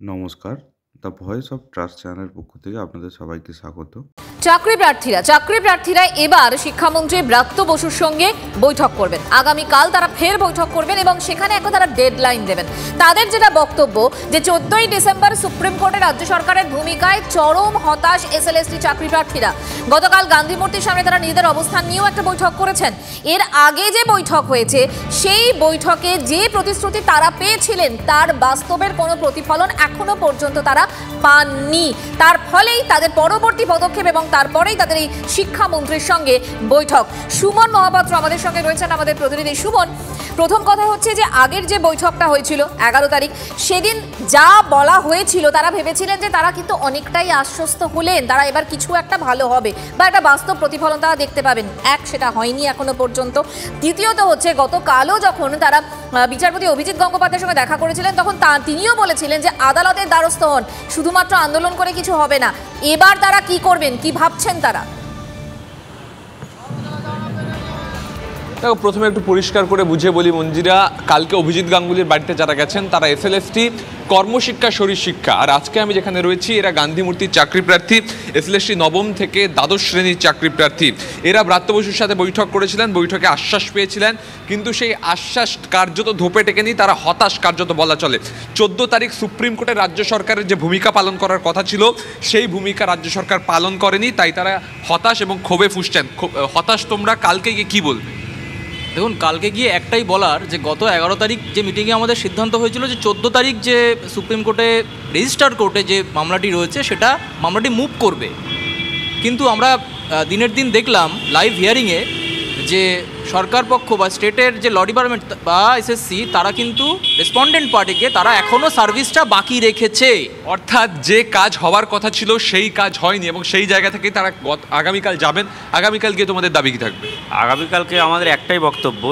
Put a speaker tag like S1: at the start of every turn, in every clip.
S1: নমস্কার, the voice of trust চ্যানেলের পক্ষ থেকে আপনাদের সবাইকে স্বাগত।
S2: চাকরি প্রার্থীরা এবার শিক্ষামন্ত্রী ব্রাত্য বসুর সঙ্গে বৈঠক করবেন। আগামীকাল তারা ফের বৈঠক করবেন এবং সেখানে একটা তারা ডেডলাইন দেবেন। তাদের যেটা বক্তব্য যে 14ই ডিসেম্বর সুপ্রিম কোর্টে রাজ্য সরকারের ভূমিকায় চরম হতাশ এসএলএসটি চাকরি প্রার্থীরা। গতকাল গান্ধী মূর্তির সামনে তারা নিজেদের অবস্থান নিয়েও একটা বৈঠক করেছেন। এর আগে যে বৈঠক হয়েছে সেই বৈঠকে যে প্রতিশ্রুতি তারা পেয়েছিলেন তার বাস্তবের কোনো প্রতিফলন এখনো পর্যন্ত তারা পাননি। তার ফলেই তাদের পরবর্তী পদক্ষেপ এবং তারপরেই তাদের এই শিক্ষামন্ত্রীর সঙ্গে বৈঠক। সুমন মহাপাত্র আমাদের সঙ্গে রয়েছেন, আমাদের প্রতিনিধি। সুমন, প্রথম কথা হচ্ছে যে আগের যে বৈঠকটা হয়েছিল 11 তারিখ, সেদিন যা বলা হয়েছিল তারা ভেবেছিলেন যে তারা কিন্তু অনেকটাই আশ্বস্ত হলেন, তারা এবার কিছু একটা ভালো হবে বা একটা বাস্তব প্রতিফলন তারা দেখতে পাবেন। সেটা হয়নি এখনো পর্যন্ত। দ্বিতীয়ত হচ্ছে গতকালও যখন তারা বিচারপতি অভিজিৎ গঙ্গোপাধ্যায়ের সঙ্গে দেখা করেছিলেন তখন তিনিও বলেছিলেন যে আদালতের দ্বারস্থ হন, শুধুমাত্র আন্দোলন করে কিছু হবে না। এবার তারা কি করবেন, কি ভাবছেন তারা?
S3: দেখো, প্রথমে একটু পরিষ্কার করে বুঝিয়ে বলি মঞ্জিরা, কালকে অভিজিৎ গাঙ্গুলির বাড়িতে যারা গেছেন তারা এসএলএসটি কর্মশিক্ষা শরীর শিক্ষা, আর আজকে আমি যেখানে রয়েছি এরা গান্ধী মূর্তির চাকরি প্রার্থী, এসএলএসটি নবম থেকে দ্বাদশ শ্রেণীর চাকরি প্রার্থী। এরা ব্রাত্য বসুর সাথে বৈঠক করেছিলেন, বৈঠকে আশ্বাস পেয়েছিলেন, কিন্তু সেই আশ্বাস কার্যত ধোপে টেকেনি, তারা হতাশ কার্যত বলা চলে। 14 তারিখ সুপ্রিম কোর্টে রাজ্য সরকারের যে ভূমিকা পালন করার কথা ছিল সেই ভূমিকা রাজ্য সরকার পালন করেনি, তাই তারা হতাশ এবং ক্ষোভে ফুঁসছেন। হতাশ তোমরা, কালকে গিয়ে কী বলবে?
S4: দেখুন, কালকে গিয়ে একটাই বলার যে গত 11 তারিখ যে মিটিংয়ে আমাদের সিদ্ধান্ত হয়েছিল যে 14 তারিখ যে সুপ্রিম কোর্টে রেজিস্টার কোর্টে যে মামলাটি রয়েছে সেটা মামলাটি মুভ করবে, কিন্তু আমরা দিনের দিন দেখলাম লাইভ হিয়ারিংয়ে যে সরকার পক্ষ বা স্টেটের যে ল ডিপার্টমেন্ট বা এসএসসি তারা কিন্তু রেসপন্ডেন্ট পার্টিকে তারা এখনও সার্ভিসটা বাকি রেখেছে।
S3: অর্থাৎ যে কাজ হওয়ার কথা ছিল সেই কাজ হয়নি এবং সেই জায়গা থেকেই তারা আগামীকাল যাবেন। আগামীকাল গিয়ে তোমাদের দাবি কী থাকবে?
S5: আগামীকালকে আমাদের একটাই বক্তব্য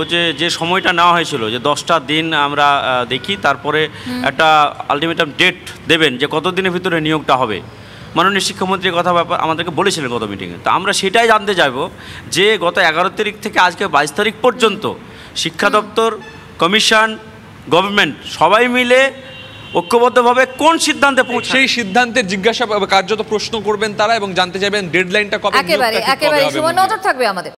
S5: যে সময়টা নেওয়া হয়েছিল যে 10টা দিন আমরা দেখি, তারপরে একটা আলটিমেটাম ডেট দেবেন যে কত দিনের ভিতরে নিয়োগটা হবে। মাননীয় শিক্ষামন্ত্রীর কথা ব্যাপার আমাদেরকে বলেছিলেন গত মিটিংয়ে, তো আমরা সেটাই জানতে চাইব যে গত 11 তারিখ থেকে আজকে 22 তারিখ পর্যন্ত শিক্ষা দপ্তর, কমিশন, গভর্নমেন্ট সবাই মিলে ঐক্যবদ্ধভাবে কোন সিদ্ধান্তে পৌঁছে,
S3: সেই সিদ্ধান্তের জিজ্ঞাসা কার্যত প্রশ্ন করবেন তারা এবং জানতে চাইবেন ডেডলাইনটা কবে।
S2: একেবারে সুমন, নজর থাকবে আমাদের।